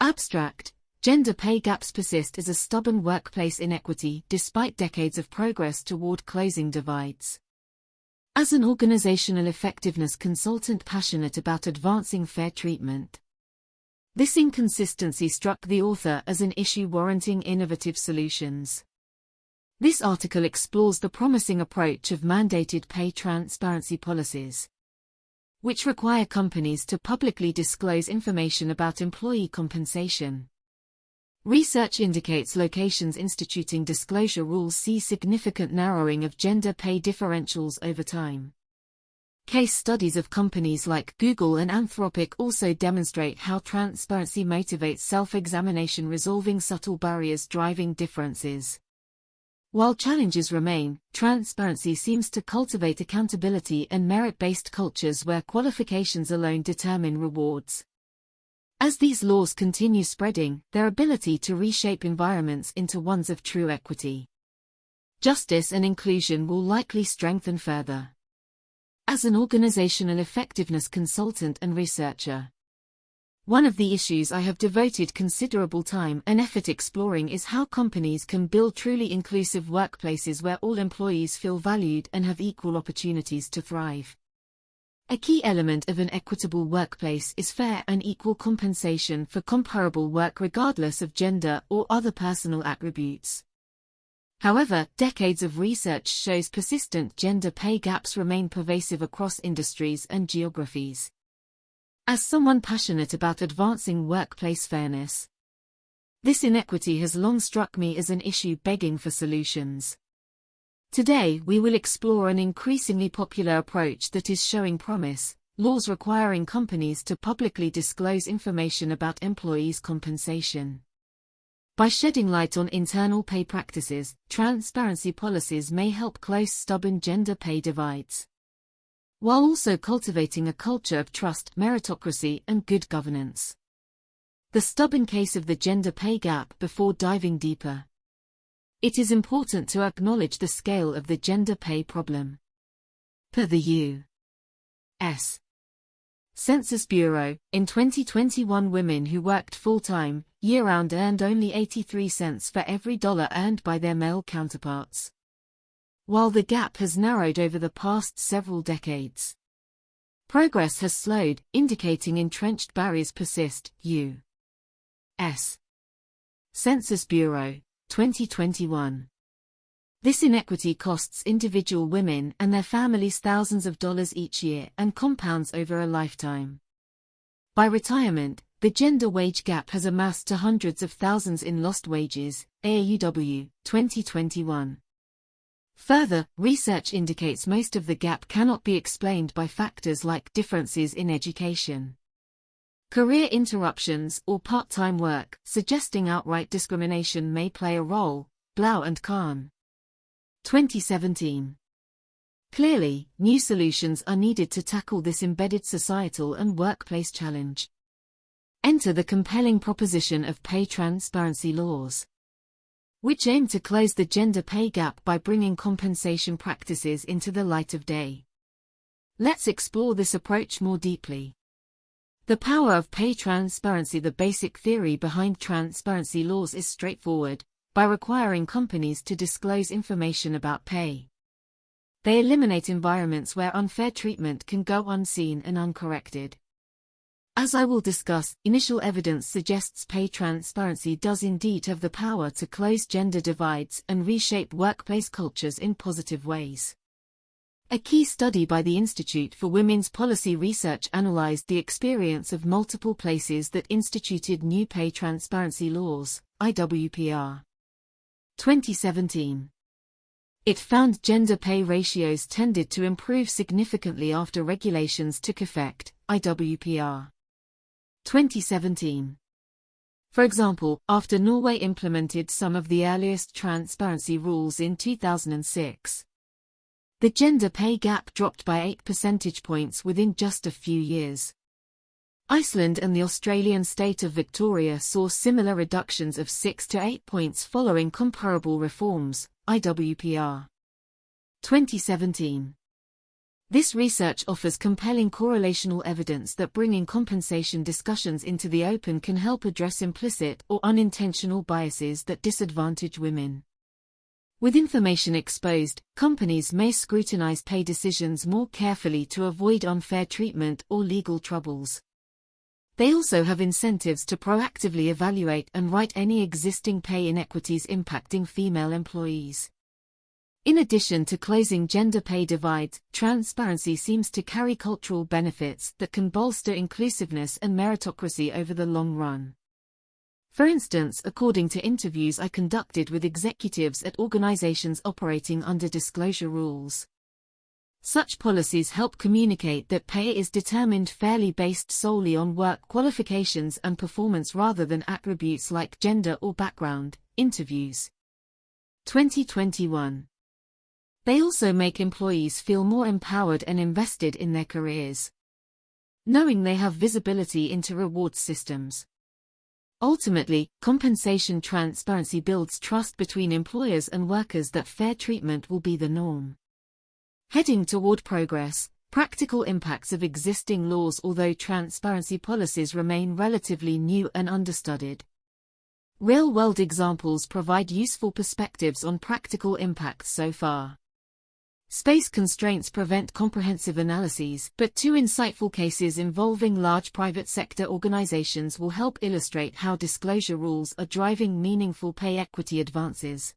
Abstract: gender pay gaps persist as a stubborn workplace inequity despite decades of progress toward closing divides. As an organizational effectiveness consultant passionate about advancing fair treatment, this inconsistency struck the author as an issue warranting innovative solutions. This article explores the promising approach of mandated pay transparency policies, which require companies to publicly disclose information about employee compensation. Research indicates locations instituting disclosure rules see significant narrowing of gender pay differentials over time. Case studies of companies like Google and Anthropic also demonstrate how transparency motivates self-examination, resolving subtle barriers driving differences. While challenges remain, transparency seems to cultivate accountability and merit-based cultures where qualifications alone determine rewards. As these laws continue spreading, their ability to reshape environments into ones of true equity, justice and inclusion will likely strengthen further. As an organizational effectiveness consultant and researcher, one of the issues I have devoted considerable time and effort exploring is how companies can build truly inclusive workplaces where all employees feel valued and have equal opportunities to thrive. A key element of an equitable workplace is fair and equal compensation for comparable work regardless of gender or other personal attributes. However, decades of research shows persistent gender pay gaps remain pervasive across industries and geographies. As someone passionate about advancing workplace fairness, this inequity has long struck me as an issue begging for solutions. Today we will explore an increasingly popular approach that is showing promise: laws requiring companies to publicly disclose information about employees' compensation. By shedding light on internal pay practices, transparency policies may help close stubborn gender pay divides, while also cultivating a culture of trust, meritocracy, and good governance. The stubborn case of the gender pay gap. Before diving deeper, it is important to acknowledge the scale of the gender pay problem. Per the U.S. Census Bureau, in 2021 women who worked full-time, year-round earned only 83 cents for every dollar earned by their male counterparts. While the gap has narrowed over the past several decades, progress has slowed, indicating entrenched barriers persist. U.S. Census Bureau, 2021. This inequity costs individual women and their families thousands of dollars each year and compounds over a lifetime. By retirement, the gender wage gap has amassed to hundreds of thousands in lost wages. AAUW, 2021. Further, research indicates most of the gap cannot be explained by factors like differences in education, career interruptions, or part-time work, suggesting outright discrimination may play a role. Blau and Kahn, 2017. Clearly, new solutions are needed to tackle this embedded societal and workplace challenge. Enter the compelling proposition of pay transparency laws, which aim to close the gender pay gap by bringing compensation practices into the light of day. Let's explore this approach more deeply. The power of pay transparency. The basic theory behind transparency laws is straightforward. By requiring companies to disclose information about pay, they eliminate environments where unfair treatment can go unseen and uncorrected. As I will discuss, initial evidence suggests pay transparency does indeed have the power to close gender divides and reshape workplace cultures in positive ways. A key study by the Institute for Women's Policy Research analyzed the experience of multiple places that instituted new pay transparency laws, IWPR. 2017. It found gender pay ratios tended to improve significantly after regulations took effect, IWPR. 2017. For example, after Norway implemented some of the earliest transparency rules in 2006, the gender pay gap dropped by 8 percentage points within just a few years. Iceland and the Australian state of Victoria saw similar reductions of 6 to 8 points following comparable reforms, IWPR. 2017. This research offers compelling correlational evidence that bringing compensation discussions into the open can help address implicit or unintentional biases that disadvantage women. With information exposed, companies may scrutinize pay decisions more carefully to avoid unfair treatment or legal troubles. They also have incentives to proactively evaluate and right any existing pay inequities impacting female employees. In addition to closing gender pay divides, transparency seems to carry cultural benefits that can bolster inclusiveness and meritocracy over the long run. For instance, according to interviews I conducted with executives at organizations operating under disclosure rules, such policies help communicate that pay is determined fairly based solely on work qualifications and performance rather than attributes like gender or background. Interviews 2021. They also make employees feel more empowered and invested in their careers, knowing they have visibility into reward systems. Ultimately, compensation transparency builds trust between employers and workers that fair treatment will be the norm. Heading toward progress, practical impacts of existing laws. Although transparency policies remain relatively new and understudied, real-world examples provide useful perspectives on practical impacts so far. Space constraints prevent comprehensive analyses, but two insightful cases involving large private sector organizations will help illustrate how disclosure rules are driving meaningful pay equity advances.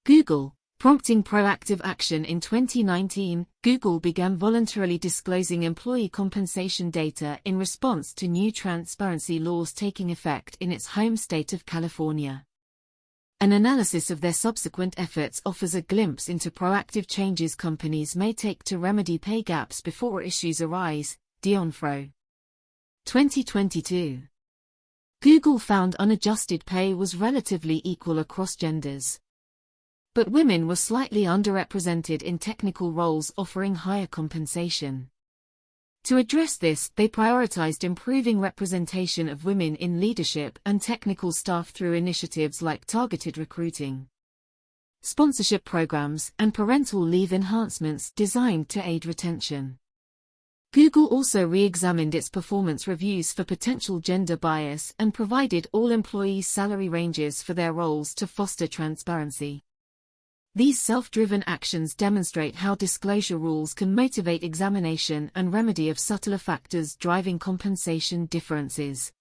Google, prompting proactive action. In 2019, Google began voluntarily disclosing employee compensation data in response to new transparency laws taking effect in its home state of California. An analysis of their subsequent efforts offers a glimpse into proactive changes companies may take to remedy pay gaps before issues arise. Dionfro. 2022. Google found unadjusted pay was relatively equal across genders, but women were slightly underrepresented in technical roles offering higher compensation. To address this, they prioritized improving representation of women in leadership and technical staff through initiatives like targeted recruiting, sponsorship programs, and parental leave enhancements designed to aid retention. Google also re-examined its performance reviews for potential gender bias and provided all employees' salary ranges for their roles to foster transparency. These self-driven actions demonstrate how disclosure rules can motivate examination and remedy of subtler factors driving compensation differences.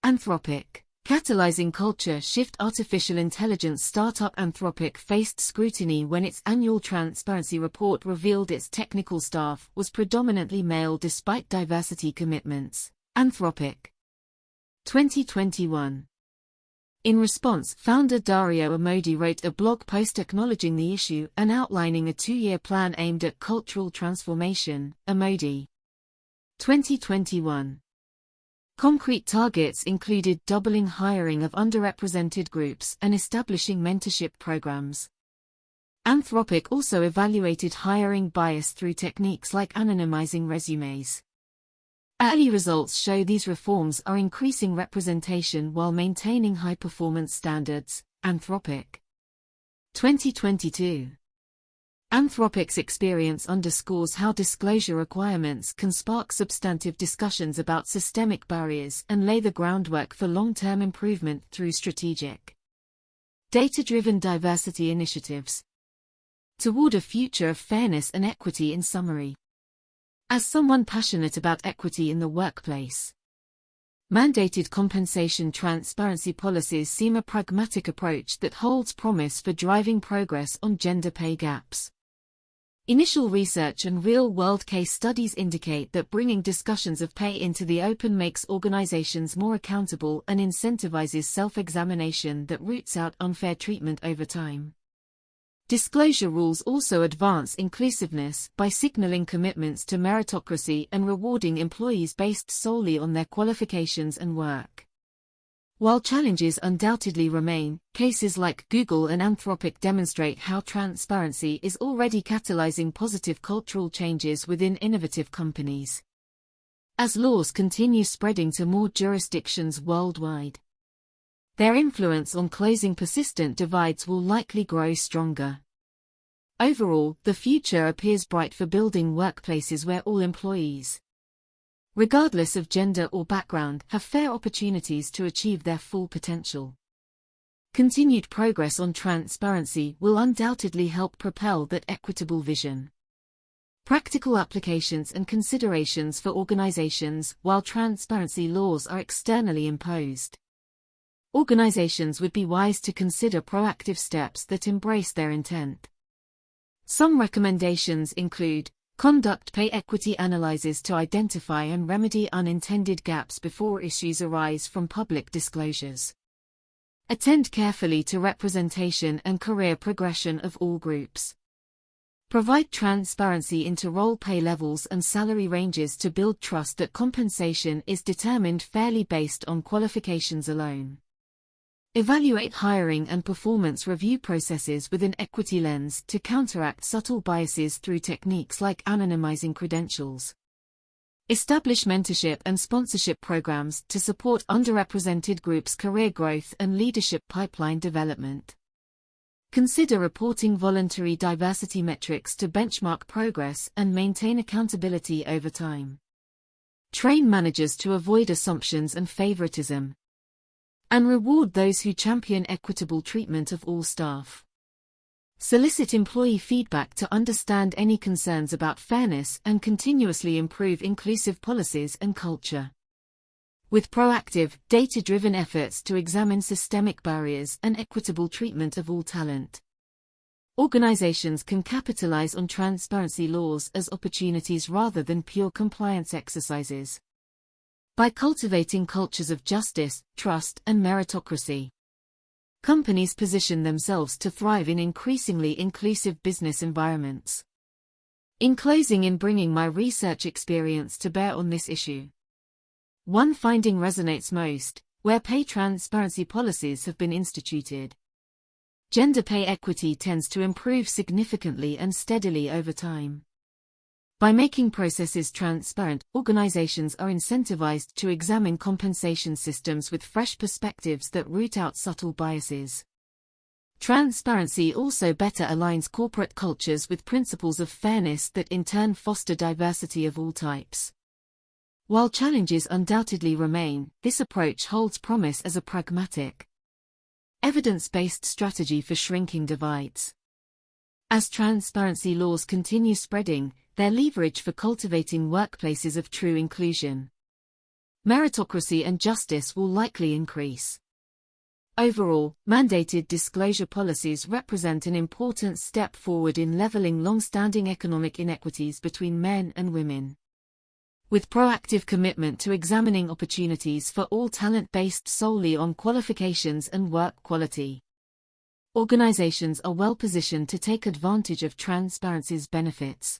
Anthropic, catalyzing culture shift. Artificial intelligence startup Anthropic faced scrutiny when its annual transparency report revealed its technical staff was predominantly male despite diversity commitments. Anthropic. 2021. In response, founder Dario Amodi wrote a blog post acknowledging the issue and outlining a 2-year plan aimed at cultural transformation. Amodi. 2021. Concrete targets included doubling hiring of underrepresented groups and establishing mentorship programs. Anthropic also evaluated hiring bias through techniques like anonymizing resumes. Early results show these reforms are increasing representation while maintaining high-performance standards. Anthropic. 2022. Anthropic's experience underscores how disclosure requirements can spark substantive discussions about systemic barriers and lay the groundwork for long-term improvement through strategic, data-driven diversity initiatives toward a future of fairness and equity. In summary, as someone passionate about equity in the workplace, mandated compensation transparency policies seem a pragmatic approach that holds promise for driving progress on gender pay gaps. Initial research and real-world case studies indicate that bringing discussions of pay into the open makes organizations more accountable and incentivizes self-examination that roots out unfair treatment over time. Disclosure rules also advance inclusiveness by signaling commitments to meritocracy and rewarding employees based solely on their qualifications and work. While challenges undoubtedly remain, cases like Google and Anthropic demonstrate how transparency is already catalyzing positive cultural changes within innovative companies. As laws continue spreading to more jurisdictions worldwide, their influence on closing persistent divides will likely grow stronger. Overall, the future appears bright for building workplaces where all employees, regardless of gender or background, have fair opportunities to achieve their full potential. Continued progress on transparency will undoubtedly help propel that equitable vision. Practical applications and considerations for organizations. While transparency laws are externally imposed, organizations would be wise to consider proactive steps that embrace their intent. Some recommendations include: conduct pay equity analyses to identify and remedy unintended gaps before issues arise from public disclosures. Attend carefully to representation and career progression of all groups. Provide transparency into role pay levels and salary ranges to build trust that compensation is determined fairly based on qualifications alone. Evaluate hiring and performance review processes with an equity lens to counteract subtle biases through techniques like anonymizing credentials. Establish mentorship and sponsorship programs to support underrepresented groups' career growth and leadership pipeline development. Consider reporting voluntary diversity metrics to benchmark progress and maintain accountability over time. Train managers to avoid assumptions and favoritism, and reward those who champion equitable treatment of all staff. Solicit employee feedback to understand any concerns about fairness and continuously improve inclusive policies and culture. With proactive, data-driven efforts to examine systemic barriers and equitable treatment of all talent, organizations can capitalize on transparency laws as opportunities rather than pure compliance exercises. By cultivating cultures of justice, trust, and meritocracy, companies position themselves to thrive in increasingly inclusive business environments. In closing, in bringing my research experience to bear on this issue, one finding resonates most: where pay transparency policies have been instituted, gender pay equity tends to improve significantly and steadily over time. By making processes transparent, organizations are incentivized to examine compensation systems with fresh perspectives that root out subtle biases. Transparency also better aligns corporate cultures with principles of fairness that in turn foster diversity of all types. While challenges undoubtedly remain, this approach holds promise as a pragmatic, evidence-based strategy for shrinking divides. As transparency laws continue spreading, their leverage for cultivating workplaces of true inclusion, meritocracy and justice will likely increase. Overall, mandated disclosure policies represent an important step forward in leveling long-standing economic inequities between men and women. With proactive commitment to examining opportunities for all talent based solely on qualifications and work quality, organizations are well positioned to take advantage of transparency's benefits.